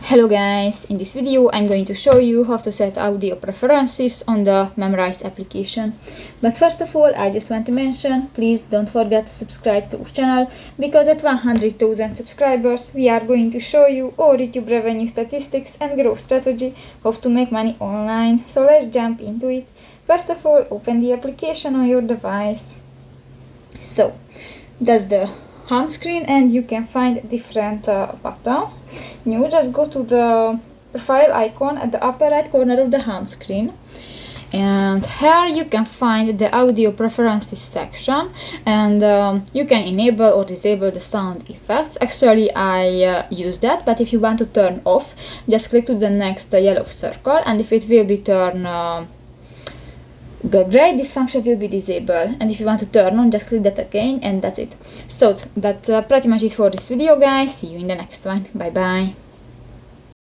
Hello guys, in this video I'm going to show you how to set audio preferences on the Memrise application. But first of all, I just want to mention, please don't forget to subscribe to our channel, because at 100,000 subscribers we are going to show you all YouTube revenue statistics and growth strategy, how to make money online. So let's jump into it. First of all, open the application on your device. So that's the home screen, and you can find different buttons. You just go to the profile icon at the upper right corner of the home screen, and here you can find the audio preferences section, and you can enable or disable the sound effects. Actually I use that, but if you want to turn off, just click to the next yellow circle, and if it will be turned gray, this function will be disabled, and if you want to turn on, just click that again, and that's it. So that's pretty much it for this video, guys. See you in the next one. Bye bye.